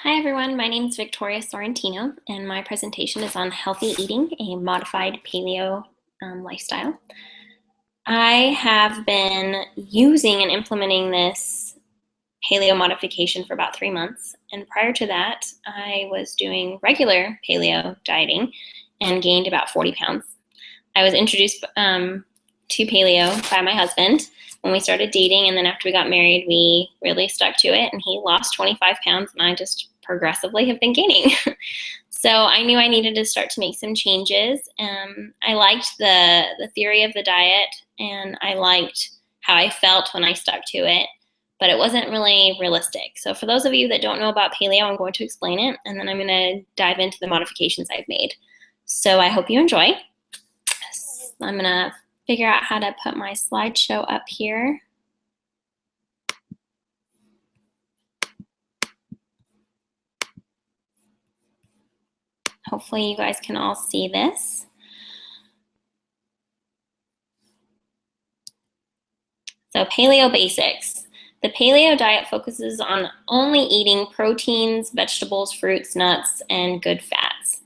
Hi everyone, my name is Victoria Sorrentino and my presentation is on healthy eating, a modified paleo lifestyle. I have been using and implementing this paleo modification for about 3 months, and prior to that I was doing regular paleo dieting and gained about 40 pounds. I was introduced to paleo by my husband when we started dating, and then after we got married we really stuck to it, and he lost 25 pounds and I just progressively have been gaining. So I knew I needed to start to make some changes. I liked the theory of the diet, and I liked how I felt when I stuck to it, but it wasn't really realistic. So for those of you that don't know about paleo, I'm going to explain it, and then I'm going to dive into the modifications I've made. So I hope you enjoy. I'm going to figure out how to put my slideshow up here. Hopefully you guys can all see this. So paleo basics. The paleo diet focuses on only eating proteins, vegetables, fruits, nuts, and good fats.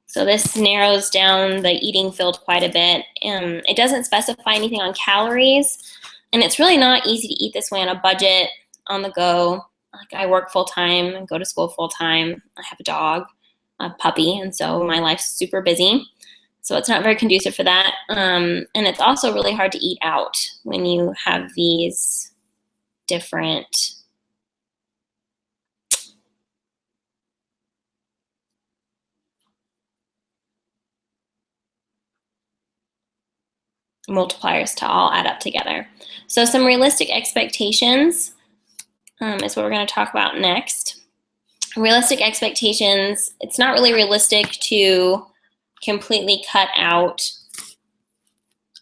So this narrows down the eating field quite a bit. It doesn't specify anything on calories, and it's really not easy to eat this way on a budget, on the go. Like, I work full-time and go to school full-time. I have a dog, a puppy, and so my life's super busy. So it's not very conducive for that. And it's also really hard to eat out when you have these different multipliers to all add up together. So some realistic expectations is what we're going to talk about next. Realistic expectations, it's not really realistic to completely cut out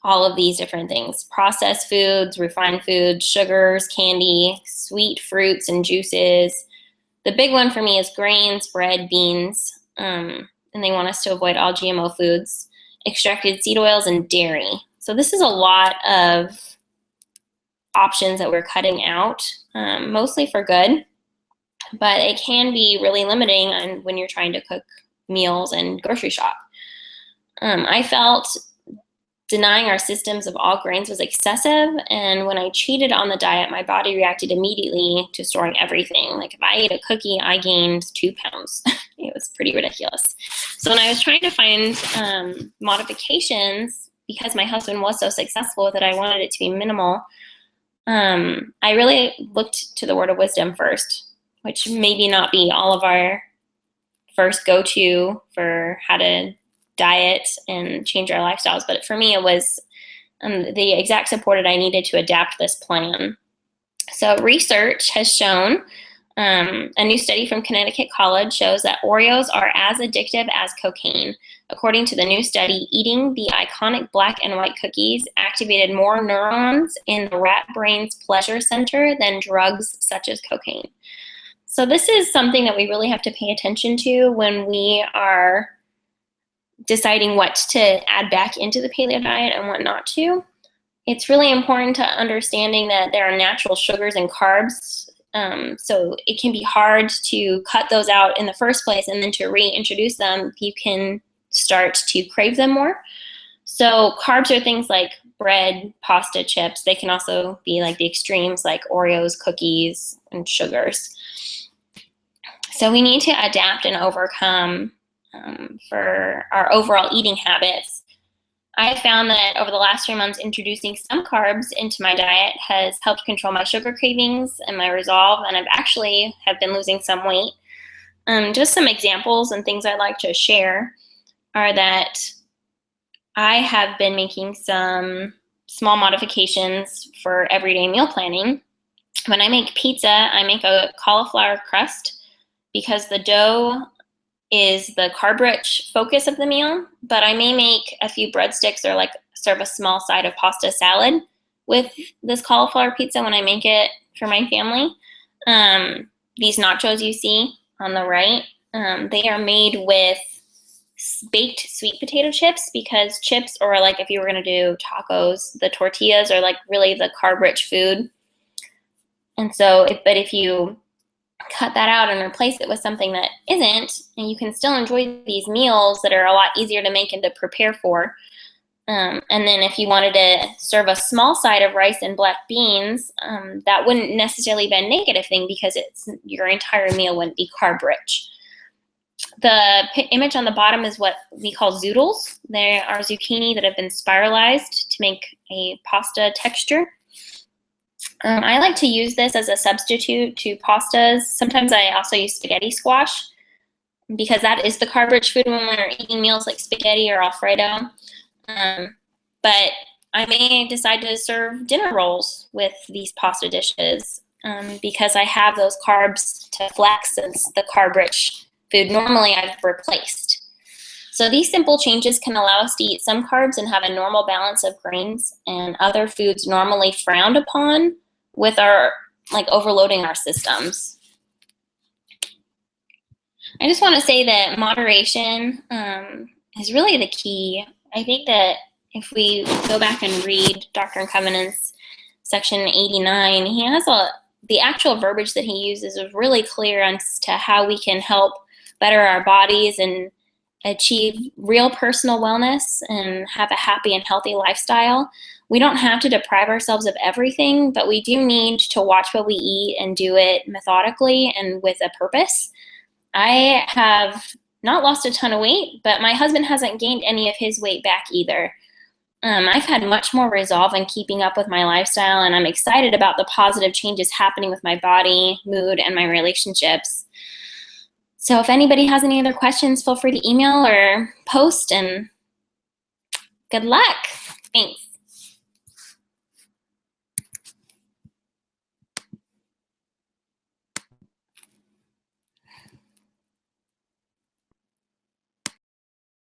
all of these different things: processed foods, refined foods, sugars, candy, sweet fruits and juices. The big one for me is grains, bread, beans, and they want us to avoid all GMO foods, extracted seed oils, and dairy. So this is a lot of options that we're cutting out, mostly for good, but it can be really limiting when you're trying to cook meals and grocery shop. I felt denying our systems of all grains was excessive, and when I cheated on the diet, my body reacted immediately to storing everything. Like, if I ate a cookie, I gained 2 pounds. It was pretty ridiculous. So when I was trying to find modifications, because my husband was so successful with it, I wanted it to be minimal. I really looked to the word of wisdom first, which maybe not be all of our first go-to for how to diet and change our lifestyles, but for me it was the exact support that I needed to adapt this plan. So research has shown, a new study from Connecticut College shows that Oreos are as addictive as cocaine. According to the new study, eating the iconic black and white cookies activated more neurons in the rat brain's pleasure center than drugs such as cocaine. So this is something that we really have to pay attention to when we are deciding what to add back into the paleo diet and what not to. It's really important to understanding that there are natural sugars and carbs, so it can be hard to cut those out in the first place, and then to reintroduce them, you can start to crave them more. So carbs are things like bread, pasta, chips. They can also be like the extremes, like Oreos, cookies, and sugars. So we need to adapt and overcome for our overall eating habits. I found that over the last 3 months, introducing some carbs into my diet has helped control my sugar cravings and my resolve, and I've actually have been losing some weight. Just some examples and things I'd like to share are that I have been making some small modifications for everyday meal planning. When I make pizza, I make a cauliflower crust because the dough is the carb-rich focus of the meal, but I may make a few breadsticks or like serve a small side of pasta salad with this cauliflower pizza when I make it for my family. These nachos you see on the right, they are made with baked sweet potato chips, because chips, or like if you were gonna do tacos, the tortillas are like really the carb-rich food. And so, but if you cut that out and replace it with something that isn't, and you can still enjoy these meals that are a lot easier to make and to prepare for. And then if you wanted to serve a small side of rice and black beans, that wouldn't necessarily be a negative thing because your entire meal wouldn't be carb rich. The image on the bottom is what we call zoodles. They are zucchini that have been spiralized to make a pasta texture. I like to use this as a substitute to pastas. Sometimes I also use spaghetti squash because that is the carb-rich food when we're eating meals like spaghetti or Alfredo. But I may decide to serve dinner rolls with these pasta dishes because I have those carbs to flex since the carb-rich food normally I've replaced. So these simple changes can allow us to eat some carbs and have a normal balance of grains and other foods normally frowned upon with our overloading our systems. I just want to say that moderation is really the key. I think that if we go back and read Doctrine and Covenants section 89, he has the actual verbiage that he uses is really clear as to how we can help better our bodies and achieve real personal wellness and have a happy and healthy lifestyle. We don't have to deprive ourselves of everything, but we do need to watch what we eat and do it methodically and with a purpose. I have not lost a ton of weight, but my husband hasn't gained any of his weight back either. I've had much more resolve in keeping up with my lifestyle, and I'm excited about the positive changes happening with my body, mood, and my relationships. So if anybody has any other questions, feel free to email or post, and good luck. Thanks.